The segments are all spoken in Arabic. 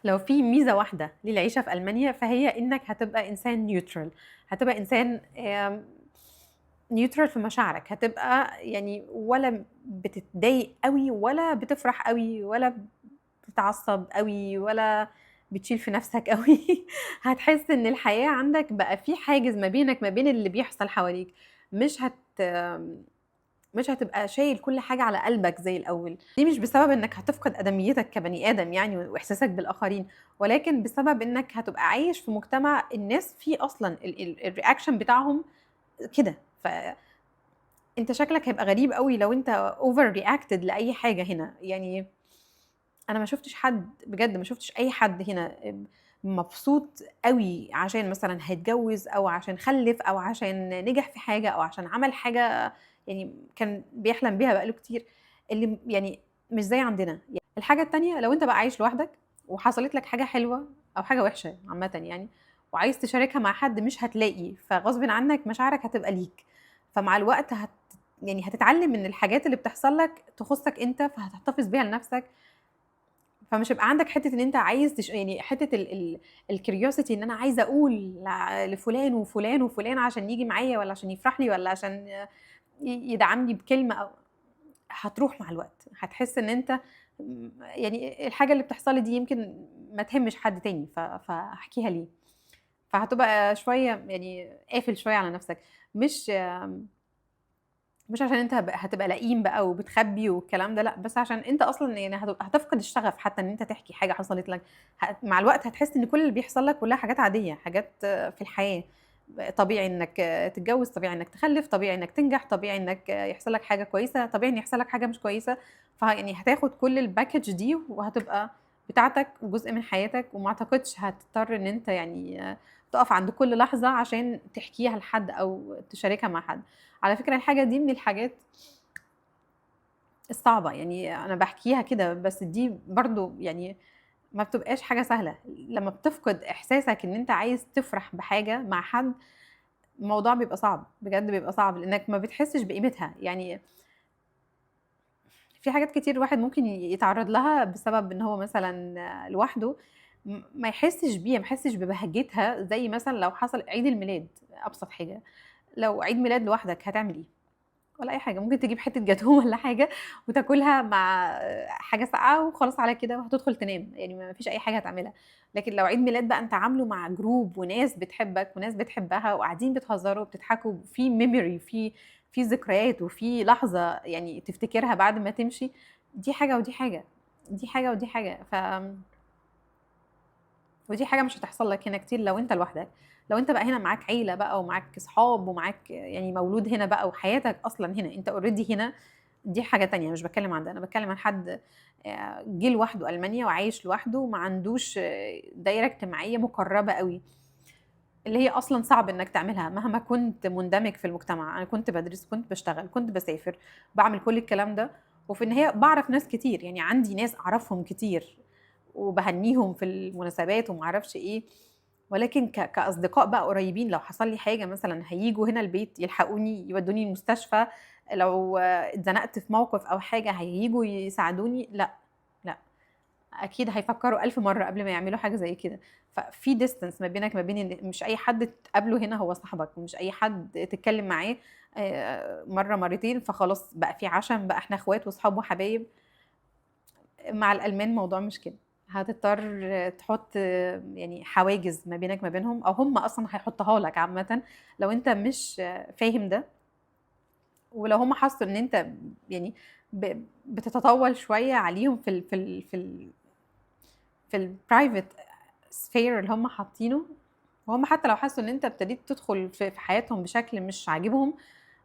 لو في ميزة واحدة للعيشة في ألمانيا فهي إنك هتبقى إنسان نيوترال، هتبقى إنسان نيوترال في مشاعرك، هتبقى يعني ولا بتتضايق أوي ولا بتفرح أوي ولا بتتعصب أوي ولا بتشيل في نفسك أوي. هتحس إن الحياة عندك بقى في حاجز ما بينك ما بين اللي بيحصل حواليك، مش هت مش هتبقى شايل كل حاجة على قلبك زي الأول. دي مش بسبب إنك هتفقد آدميتك كبني آدم يعني وإحساسك بالآخرين، ولكن بسبب إنك هتبقى عايش في مجتمع الناس فيه أصلًا الreaction بتاعهم كده، فأنت شكلك هيبقى غريب أوي لو أنت over reacted لأي حاجة هنا، يعني أنا ما شُفتش حد بجد ما شُفتش أي حد هنا مبسوط أوي عشان مثلًا هيتجوّز أو عشان خلِّف أو عشان نجح في حاجة أو عشان عمل حاجة يعني كان بيحلم بيها بقى له كتير، اللي يعني مش زي عندنا. الحاجة التانية لو أنت بقى عايش لوحدك وحصلت لك حاجة حلوة أو حاجة وحشة عامةً يعني وعايز تشاركها مع حد مش هتلاقي، فغصبٍ عنّك مشاعرك هتبقى ليك، فمع الوقت يعني هتتعلّم إن الحاجات اللي بتحصل لك تخُصّك أنت، فهتحتفظ بيها لنَفْسك. فمش هيبقى عندك حتّة إن أنت عايز يعني حتّة الcuriosity إن أنا عايزة أقول لفلان وفلان وفلان عشان ييجي معايا والّا عشان يفرح لي والّا عشان يدعمني بكلمة أو هتروح مع الوقت، هتحس إن أنت يعني الحاجة اللي بتحصل لي دي يمكن ما تهمش حد تاني فهاحكيها ليه؟ فهتبقى شوية يعني قافل شوية على نَفْسك، مش مش عشان أنت هتبقى لئيم بقى وبتخبّي والكلام ده لأ، بس عشان أنت أصلًا يعني هتفقد الشغف حتى إن أنت تحكي حاجة حصلت لك، مع الوقت هتحس إن كل اللي بيحصل لك كلّها حاجات عادية، حاجات في الحياة، طبيعي إنك تتجوّز، طبيعي إنك تخلّف، طبيعي إنك تنجح، طبيعي إنك يحصل لك حاجة كويسة، طبيعي إن يحصل لك حاجة مش كويسة، فيعني هتاخد كل الpackage دي وهتبقى بتاعتك وجزء من حياتك، وما أعتقدش هتضطر إن أنت يعني تقف عند كل لحظة عشان تحكيها لحد أو تشاركها مع حد. على فكرة الحاجة دي من الحاجات الصعبة، يعني أنا باحكيها كده، بس دي برضه يعني ما بتبقاش حاجة سهلة، لمّا بتفقد إحساسك إن أنت عايز تفرح بحاجة مع حد، الموضوع بيبقى صعب، بجد بيبقى صعب، لإنك ما بتحسش بقيمتها، يعني في حاجات كتير الواحد ممكن يتعرّض لها بسبب إن هو مثلًا لوحده، ما يحسش بيها، ما يحسش ببهجتها، زي مثلًا لو حصل عيد الميلاد، أبسط حاجة، لو عيد ميلاد لوحدك هتعمل إيه؟ ولا أي حاجة، ممكن تجيب حتّة جاتوه والّا حاجة وتاكلها مع حاجة ساقعة وخلاص على كده وهتدخل تنام، يعني ما فيش أي حاجة هتعملها. لكن لو عيد ميلاد بقى أنت عامله مع جروب وناس بتحبك وناس بتحبها وقاعدين بتهزروا وبتضحكوا، في memory في ذكريات وفي لحظة يعني تفتكرها بعد ما تمشي، دي حاجة ودي حاجة، دي حاجة ودي حاجة. ودي حاجة مش هتحصل لك هنا كتير لو أنت لوحدك، لو أنت بقى هنا معاك عيلة بقى ومعاك صحاب ومعاك يعني مولود هنا بقى وحياتك أصلًا هنا، أنت already هنا، دي حاجة تانية مش باتكلم عن ده، أنا باتكلم عن حد جه لوحده ألمانيا وعايش لوحده وما عندوش دايرة اجتماعية مقربة أوي، اللي هي أصلًا صعب إنك تعملها مهما كنت مندمج في المجتمع، أنا كنت بادرس، كنت باشتغل، كنت باسافر، باعمل كل الكلام ده، وفي النهاية باعرف ناس كتير، يعني عندي ناس أعرفهم كتير. وباهنّيهم في المناسبات وما أعرفش إيه، ولكن كأصدقاء بقى قريبين لو حصل لي حاجة مثلًا هييجوا هنا البيت يلحقوني، يودّوني المستشفى، لو اتزنقت في موقف أو حاجة هييجوا يساعدوني، لأ، لأ، أكيد هيفكّروا ألف مرّة قبل ما يعملوا حاجة زي كده، ففي distance ما بينك ما بين إن مش أي حد تقابله هنا هو صاحبك، ومش أي حد تتكلّم معاه مرّة، مرّتين فخلاص بقى في عَشَم، بقى إحنا إخوات وصحاب وحبايب. مع الألمان الموضوع مش كده، هتضطر تحط يعني حواجز ما بينك ما بينهم، أو هم أصلًا هيحطّوها لك عامةً لو أنت مش فاهم ده، ولو هم حسّوا إن أنت يعني بتتطاول شوية عليهم في الprivate sphere اللي هم حاطينه، وهم حتى لو حسّوا إن أنت ابتديت تدخل في حياتهم بشكل مش عاجبهم،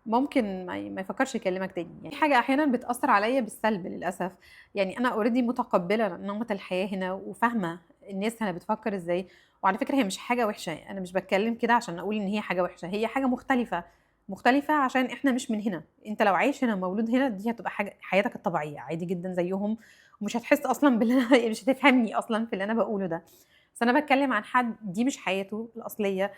ممكن ما يفكّرش يكلّمك تاني، يعني في حاجة أحيانًا بتأثّر عليَّ بالسلب للأسف، يعني أنا already متقبّلة نمط الحياة هنا وفاهمة الناس هنا بتفكّر إزاي، وعلى فكرة هي مش حاجة وحشة، أنا مش باتكلّم كده عشان أقول إن هي حاجة وحشة، هي حاجة مختلفة، مختلفة عشان إحنا مش من هنا، أنت لو عايش هنا ومولود هنا دي هتبقى حاجة حياتك الطبيعية عادي جدًا زيّهم، ومش هتحس أصلًا باللي أنا مش هتفهمني أصلًا في اللي أنا باقوله ده، بس أنا باتكلّم عن حد دي مش حياته الأصلية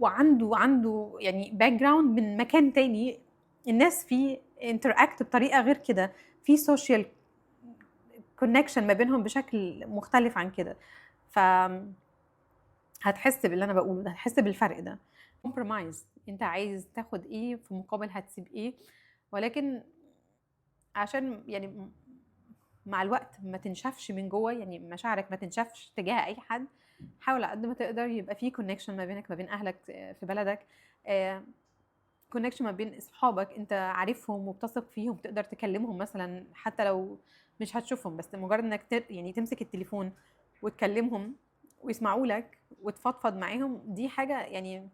وعنده يعني background من مكان تاني الناس فيه interact بطريقة غير كده، في social connection ما بينهم بشكل مختلف عن كده. ف هتحس باللي أنا باقوله ده، هتحس بالفرق ده. compromise، أنت عايز تاخد إيه في مقابل هتسيب إيه، ولكن عشان يعني مع الوقت ما تنشفش من جوّه، يعني مشاعرك ما تنشفش تجاه أي حد، حاول على قد ما تقدر يبقى في connection ما بينك ما بين أهلك في بلدك، آآ connection ما بين أصحابك أنت عارفهم وبتثق فيهم، تقدر تكلمهم مثلًا حتى لو مش هتشوفهم، بس مجرد إنك يعني تمسك التليفون وتكلمهم ويسمعوا لك وتفضفض معاهم، دي حاجة يعني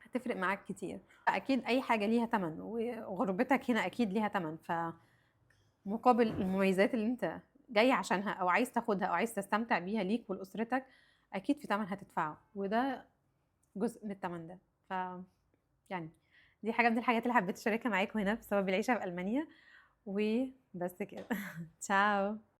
هتفرق معاك كتير. أكيد أي حاجة ليها تَمَن، وغُربتك هنا أكيد ليها تَمَن، مقابل المميزات اللي أنت جاي عشانها أو عايز تاخدها أو عايز تستمتع بيها ليك ولأسرتك، أكيد في تَمَن هتدفعه، وده جزء من التَمَن ده. يعني دي حاجة من الحاجات اللي حبيت أشاركها معاكم هنا بسبب العيشة في ألمانيا، وبس كده. تشاو.